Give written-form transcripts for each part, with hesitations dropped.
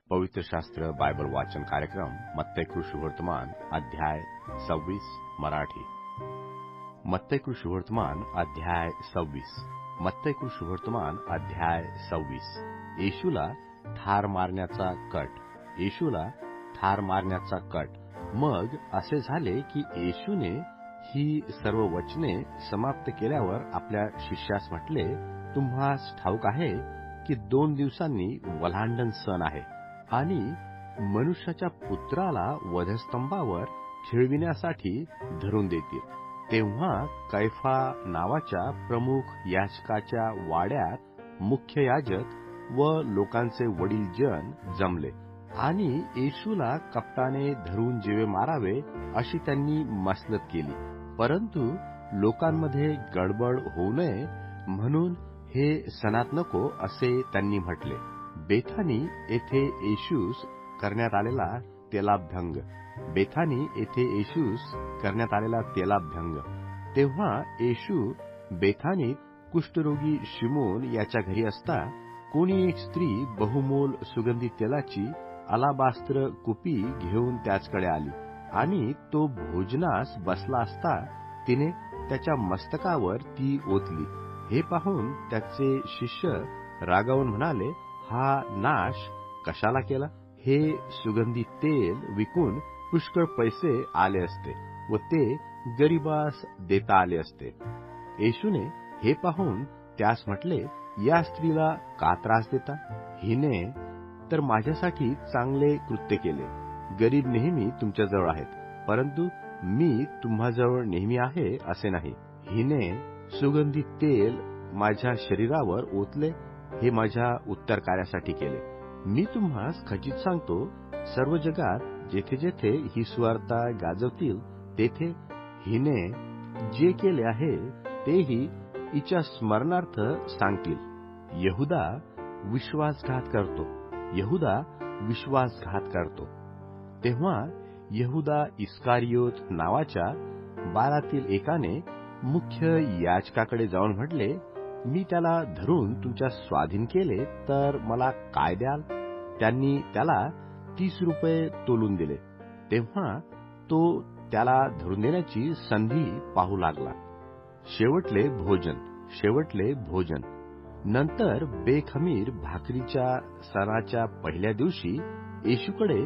पवित्र शास्त्र बायबल वाचन कार्यक्रम मत्ती शुभवर्तमान अध्याय 26 मराठी। मत्ती शुभवर्तमान अध्याय 26। मत्ती शुभवर्तमान अध्याय 26। येशूला ठार मारण्याचा कट। येशूला ठार मारण्याचा कट। मग असे झाले की येशूने ही सर्व वचने समाप्त केल्यावर आपल्या शिष्यास म्हटले, तुम्हास ठाऊक आहे की 2 दिवसांनी वल्हांडण सण आहे आणि मनुष्याच्या पुत्राला वधस्तंभावर खिळविण्यासाठी धरून देतील। तेव्हा कैफा नावाच्या प्रमुख याजकाच्या वाड्यात मुख्य याजक व लोकांचे वडीलजन जमले आणि येशूला कपटाने धरून जीवे मारावे अशी त्यांनी मसलत केली। परंतु लोकांमध्ये गडबड होऊ नये म्हणून हे सणात नको असे त्यांनी म्हटले। बेथानी येथे येशूस करण्यात आलेला तेलाभ्यंग। बेथानी येथे येशूस करण्यात आलेला तेलाभ्यंग। तेव्हा येशू बेथानीत कुष्ठरोगी शिमोन याच्या घरी असता कोणी एक स्त्री बहुमोल सुगंधी तेलाची अलाबास्त्र कुपी घेऊन त्याचकडे आली आणि तो भोजनास बसला असता तिने त्याच्या मस्तकावर ती ओतली। हे पाहून त्याचे शिष्य रागावून म्हणाले, हा नाश कशाला केला? हे सुगंधी तेल विकून पुष्कळ पैसे आले असते व ते गरिबास देता आले असते। येशूने हे पाहून त्यास म्हटले, या स्त्रीला का त्रास देता? हिने तर माझ्यासाठी चांगले कृत्य केले। गरीब नेहमी तुमच्याजवळ आहेत, परंतु मी तुम्हाजवळ नेहमी आहे असे नाही। हिने सुगंधी तेल माझ्या शरीरावर ओतले, हे माझ्या उत्तर कार्यासाठी केले। मी तुम्हास खचित सांगतो, सर्व जगात जेथे जेथे ही सुवार्ता गाजवतील तेथे हिने जे केले आहे तेही हिच्या स्मरणार्थ सांगतील। यहूदा विश्वासघात करतो। यहूदा विश्वासघात करतो। तेव्हा यहूदा इस्कारियोत नावाच्या 12 एकाने मुख्य याजकाकडे जाऊन म्हटले, मी त्याला धरून तुमच्या स्वाधीन केले तर मला काय द्याल? त्यांनी त्याला 30 रुपये तोलून दिले। तेव्हा तो त्याला धरून देण्याची संधी पाहू लागला। शेवटले भोजन। नंतर बेखमीर भाकरीच्या सणाच्या पहिल्या दिवशी येशूकडे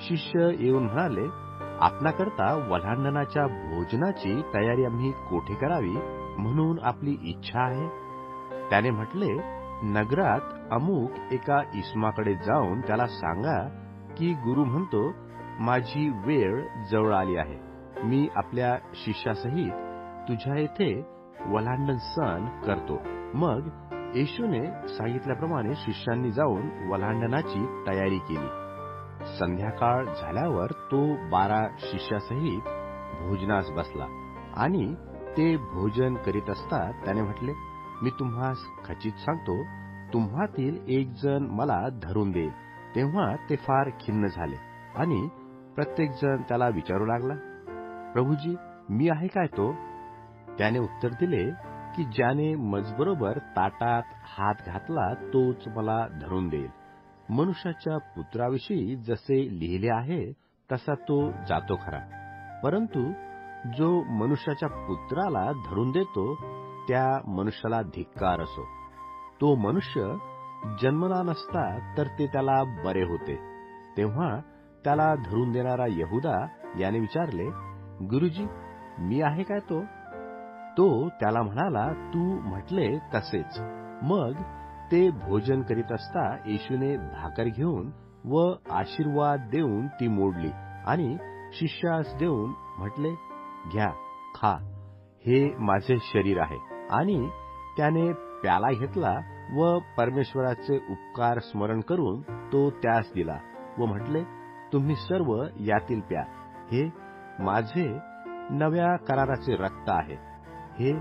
शिष्य येऊन म्हणाले, आपणाकरता वल्हांडणाच्या भोजनाची तयारी आम्ही कोठे करावी म्हणून आपली इच्छा आहे? त्याने म्हटले, नगरात अमुक एका इस्माकडे जाऊन त्याला सांगा की गुरु म्हणतो, माझी वेळ जवळ आली आहे। मी आपल्या शिष्यासहित तुझ्या येथे वल्हांडण सण करतो। मग येशूने सांगितल्याप्रमाणे शिष्यांनी जाऊन वल्हांडणाची तयारी केली। संध्याकाळ झाल्यावर तो 12 शिष्यासहित भोजनास बसला आणि ते भोजन करीत असता त्याने म्हटले, मी तुम्हास खचित सांगतो, तुम्हातील एक जण मला धरून देईल। तेव्हा ते फार खिन्न झाले आणि प्रत्येक जण त्याला विचारू लागला, प्रभुजी, मी आहे काय तो? त्याने उत्तर दिले की ज्याने मजबरोबर ताटात हात घातला तोच मला धरून देईल। मनुष्याच्या पुत्राविषयी जसे लिहिले आहे तसा तो जातो खरा, परंतु जो मनुष्याच्या पुत्राला धरून देतो त्या मनुष्याला धिक्कार असो। तो मनुष्य जन्मला नसता तर ते त्याला बरे होते। तेव्हा त्याला धरून देणारा यहूदा याने विचारले, गुरुजी, मी आहे काय तो? तो त्याला म्हणाला, तू म्हटले तसेच। मग ते भोजन करीत असता येशूने भाकर घेऊन व आशीर्वाद देऊन ती मोडली आणि शिष्यास देऊन म्हटले, घ्या, खा, हे माझे शरीर आहे। आणि त्याने प्याला घेतला व परमेश्वराचे उपकार स्मरण करून तो त्यास दिला व म्हटले, तुम्ही सर्व यातील प्या, हे माझे नव्या कराराचे रक्त आहे। हे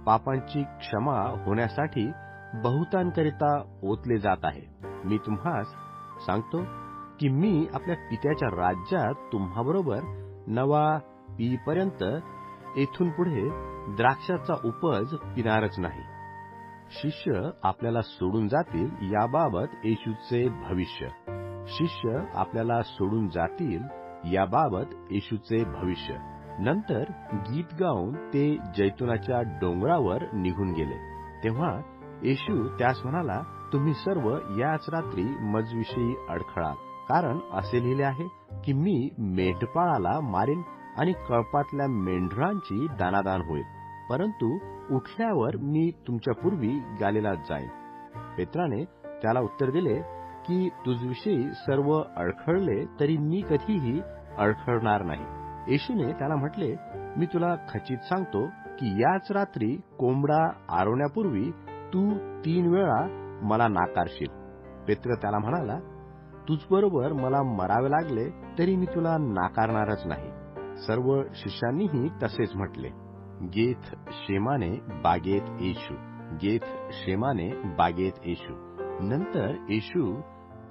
पापांची क्षमा होण्यासाठी बहुतांकरिता ओतले जात आहे। मी तुम्हास सांगतो की मी आपल्या पित्याच्या राज्यात तुम्हाबरोबर नवा पिईपर्यंत येथून पुढे द्राक्षाचा उपज पिणारच नाही। शिष्य आपल्याला सोडून जातील याबाबत येशूचे भविष्य। शिष्य आपल्याला सोडून जातील याबाबत येशूचे भविष्य. नंतर गीत गाऊन ते जैतुनाच्या डोंगरावर निघून गेले. तेव्हा येशू त्यास म्हणाला, तुम्ही सर्व याच रात्री मजविषयी अडखळाल, कारण असे लिहिले आहे की मी मेंढपाळाला मारेन आणि कळपातल्या मेंढरांची दानादान होईल. परंतु उठल्यावर मी तुमच्या पूर्वी गलिलात जाईन. पेत्राने त्याला उत्तर दिले की तुझविषयी सर्व अडखळले तरी मी कधीही अडखळणार नाही. येशूने त्याला म्हटले, मी तुला खचित सांगतो की याच रात्री कोंबडा आरवण्यापूर्वी तू 3 वेळा मला नाकारशील. पेत्र त्याला म्हणाला, तुझबरोबर मला मरावे लागले तरी मी तुला नाकारणारच नाही. सर्व शिष्यांनीही तसेच म्हटले. गेथ शेमाने बागेत येशू. गेथ शेमाने बागेत येशू. नंतर येशू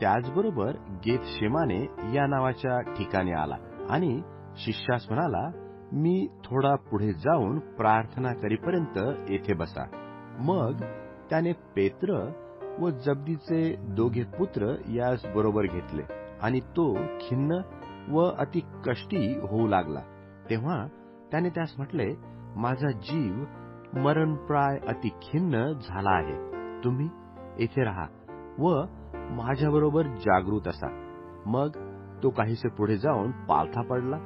त्याचबरोबर गेथ शेमाने या नावाच्या ठिकाणी आला आणि शिष्यास म्हणाला, मी थोडा पुढे जाऊन प्रार्थना करीपर्यंत येथे बसा. मग त्याने पेत्र व जब्दीचे 2 पुत्र यास बरोबर घेतले आणि तो खिन्न व अति कष्टी होऊ लागला. तेव्हा त्याने त्यास म्हटले, माझा जीव मरणप्राय अति खिन्न झाला आहे. तुम्ही येथे राहा व माझ्याबरोबर जागृत असा. मग तो काहीसे पुढे जाऊन पालथा पडला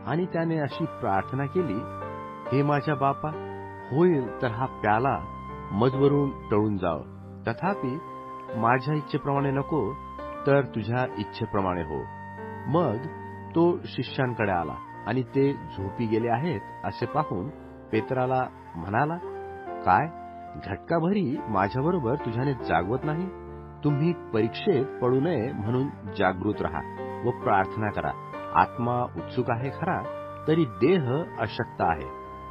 आणि त्याने अशी प्रार्थना केली, हे माझ्या बापा, होईल तर हा प्याला मजवरून टळून जावं, तथापि माझ्या इच्छेप्रमाणे नको तर तुझ्या इच्छेप्रमाणे हो. मग तो शिष्यांकडे आला आणि ते झोपी गेले आहेत असे पाहून पेत्राला म्हणाला, काय घटकाभरी माझ्याबरोबर तुझ्याने जागवत नाही? तुम्ही परीक्षेत पडू नये म्हणून जागृत राहा व प्रार्थना करा. आत्मा उत्सुक आहे खरा, तरी देह अशक्त आहे.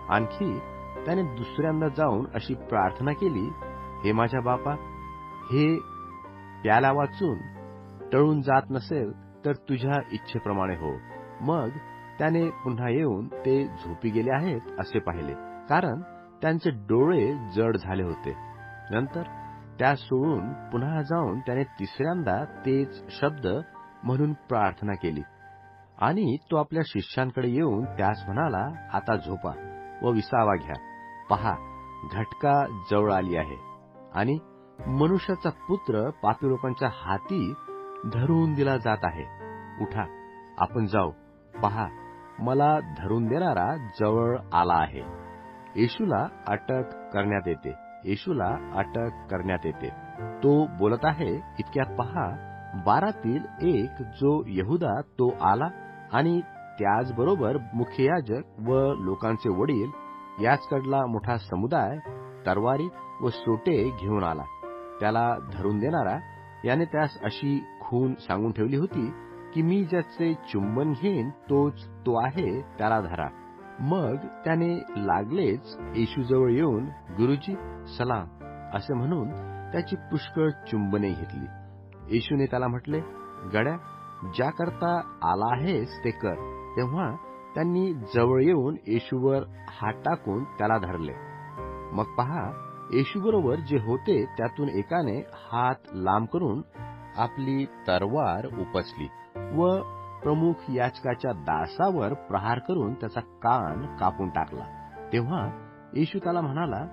आणखी त्याने दुसऱ्यांदा जाऊन अशी प्रार्थना केली, हे माझ्या बापा, हे प्याला वाचून टळून जात नसेल तर तुझ्या इच्छेप्रमाणे हो. मग त्याने पुन्हा येऊन ते झोपी गेले आहेत असे पाहिले, कारण त्यांचे डोळे जड झाले होते. नंतर त्या सोडून पुन्हा जाऊन त्याने तिसऱ्यांदा तेच शब्द म्हणून प्रार्थना केली आणि तो आपल्या शिष्यांकडे येऊन त्यास म्हणाला, आता झोपा व विसावा घ्या. पहा, घटका जवळ आली आहे आणि मनुष्याचा पुत्र पापी लोकांच्या हाती धरून दिला जात आहे. उठा, आपण जाऊ. पहा, मला धरून देणारा जवळ आला आहे. येशूला अटक करण्यात येते. येशूला अटक करण्यात येते. तो बोलत आहे इतक्यात पहा, 12तील एक जो यहुदा तो आला आणि त्याचबरोबर मुख्य याजक व लोकांचे वडील याचकडला मोठा समुदाय तरवारी व सोटे घेऊन आला. त्याला धरून देणारा याने त्यास अशी खूण सांगून ठेवली होती की मी ज्याचे चुंबन घेईन तोच तो आहे, त्याला धरा. मग त्याने लागलेच येशूजवळ येऊन, गुरुजी सलाम असे म्हणून त्याची पुष्कळ चुंबने घेतली. येशूने त्याला म्हटले, गड्या, ज्याकरता आला आहेस ते कर. तेव्हा त्यांनी जवळ येऊन येशूवर हात टाकून त्याला धरले. मग पहा, येशूबरोबर जे होते त्यातून एकाने हात लांब करून आपली तरवार उपसली व प्रमुख याजकाच्या दासावर प्रहार करून त्याचा कान कापून टाकला. तेव्हा येशू त्याला म्हणाला,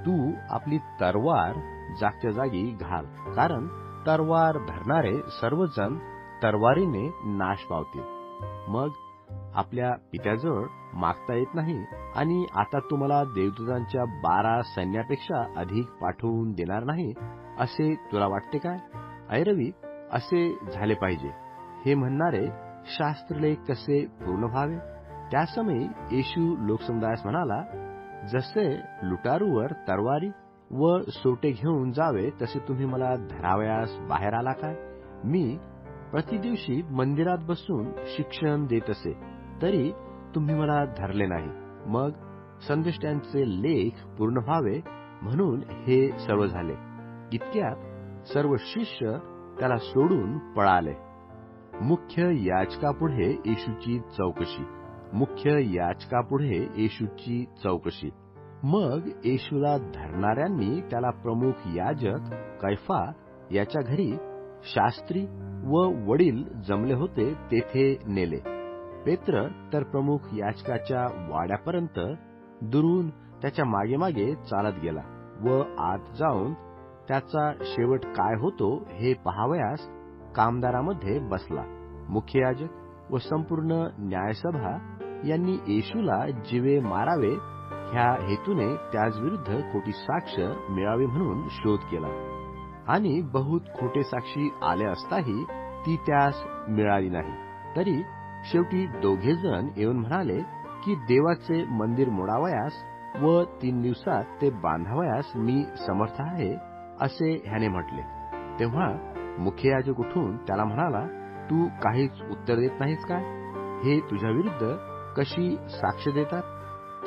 तू आपली तरवार जागच्या जागी घाल, कारण तरवार धरणारे सर्वजण तरवारीने नाश पावतील. मग आपल्या पित्याजवळ मागता येत नाही आणि आता तू मला देवदूतांच्या 12 सैन्यापेक्षा अधिक पाठवून देणार नाही असे तुला वाटते काय? ऐरवी असे झाले पाहिजे हे म्हणणारे शास्त्रलेख कसे पूर्ण व्हावे. त्यासमयी येशू लोकसमुदायास म्हणाला, जसे लुटारूवर तरवारी व सोटे घेऊन जावे तसे तुम्ही मला धरावयास बाहेर आला काय? मी प्रतिदिवशी मंदिरात बसून शिक्षण देत असे, तरी तुम्ही मला धरले नाही. मग संदेष्टांचे लेख पूर्ण व्हावे म्हणून हे सर्व झाले. इतक्यात सर्व शिष्य त्याला सोडून पळाले. मुख्य याजकापुढे येशूची चौकशी. मुख्य याजकापुढे येशूची चौकशी. मग येशूला धरणाऱ्यांनी त्याला प्रमुख याजक कैफा याच्या घरी शास्त्री व वडील जमले होते तेथे नेले. पेत्र तर प्रमुख याजकाच्या वाड्यापर्यंत दुरून त्याच्या मागे मागे चालत गेला व आत जाऊन त्याचा शेवट काय होतो हे पाहावयास कामदारामध्ये बसला. मुख्य याजक व संपूर्ण न्यायसभा यांनी येशूला जीवे मारावे ह्या हेतूने त्याचविरुद्ध खोटी साक्ष मिळावी म्हणून शोध केला. आणि बहुत खोटे साक्षी आले असताही ती त्यास मिळाली नाही. तरी शेवटी दोघेजण येऊन म्हणाले की देवाचे मंदिर मोडावयास व 3 दिवसात ते बांधावयास मी समर्थ आहे, असे ह्याने म्हटले. तेव्हा मुख्य याजक उठून त्याला म्हणाला, तू काहीच उत्तर देत नाहीस काय? हे तुझ्या विरुद्ध कशी साक्ष देतात?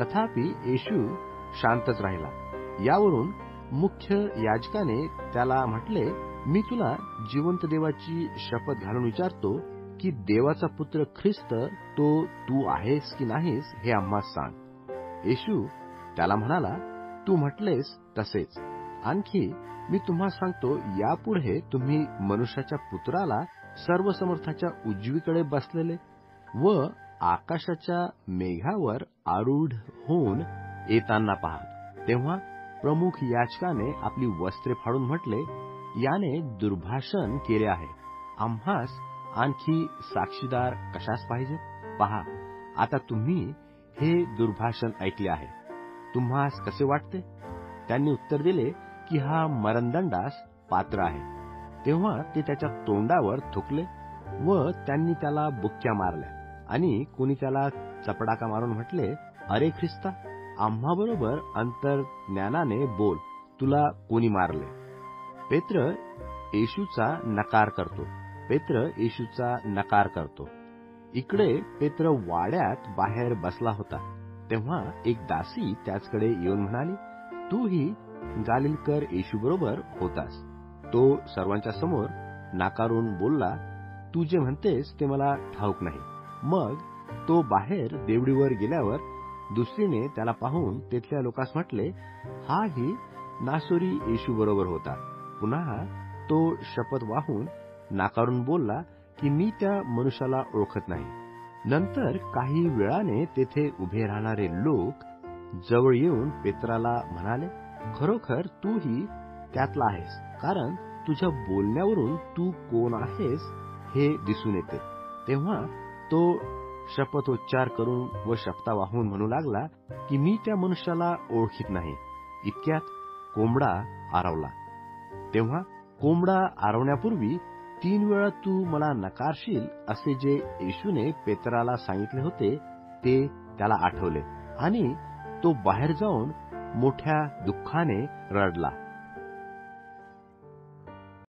तथापि येशू शांतच राहिला. यावरून मुख्य याजकाने त्याला म्हटले, मी तुला जिवंत देवाची शपथ घालून विचारतो की देवाचा पुत्र ख्रिस्त तो तू आहेस की नाहीस हे आम्हास सांग. येशू त्याला म्हणाला, तू म्हटलेस तसेच. आणखी मी तुम्हा सांगतो, यापुढे तुम्ही मनुष्याच्या पुत्राला सर्वसमर्थाच्या उजवीकडे बसलेले व आकाशाच्या मेघावर आरूढ होऊन येताना पाहाल. तेव्हा प्रमुख याजकाने आपली वस्त्रे फाडून म्हटले, याने दुर्भाषण केले आहे. आम्हास आणखी साक्षीदार कशास पाहिजे? पहा, आता तुम्ही हे दुर्भाषण ऐकले आहे. तुम्हास कसे वाटते? त्यांनी उत्तर दिले की हा मरणदंडास पात्र आहे. तेव्हा ते त्याच्या तोंडावर थुकले व त्यांनी त्याला बुक्क्या मारल्या. आणि कोणी त्याला चपडाका मारून म्हटले, अरे ख्रिस्ता, आम्हाबरोबर अंतर्ज्ञानाने बोल, तुला कोणी मारले? पेत्र येशूचा नकार करतो. इकडे पेत्र वाड्यात बाहेर बसला होता. तेव्हा एक दासी त्याचकडे येऊन म्हणाली, तूही गालिलकर येशूबरोबर होतास. तो सर्वांच्या समोर नाकारून बोलला, तू जे म्हणतेस ते मला ठाऊक नाही. मग तो बाहेर देवडीवर गेल्यावर दुसरीने त्याला पाहून तेथल्या लोकांस म्हटले, हा ही नासोरी येशूबरोबर होता. पुन्हा तो शपथ वाहून नाकारून बोलला की मी त्या मनुष्याला ओळखत नाही. नंतर काही वेळाने तेथे उभे राहणारे लोक जवळ येऊन पेत्राला म्हणाले, खरोखर तूही त्यातला आहेस, कारण तुझ्या बोलण्यावरून तू कोण आहेस हे दिसून येते. तेव्हा तो शपथोच्चार करून व शपथा वाहून म्हणू लागला की मी त्या मनुष्याला ओळखीत नाही. इतक्यात कोंबडा आरवला. तेव्हा कोंबडा आरवण्यापूर्वी 3 वेळा तू मला नकारशील असे जे येशूने पेत्राला सांगितले होते ते त्याला आठवले आणि तो बाहेर जाऊन मोठ्या दुःखाने रडला.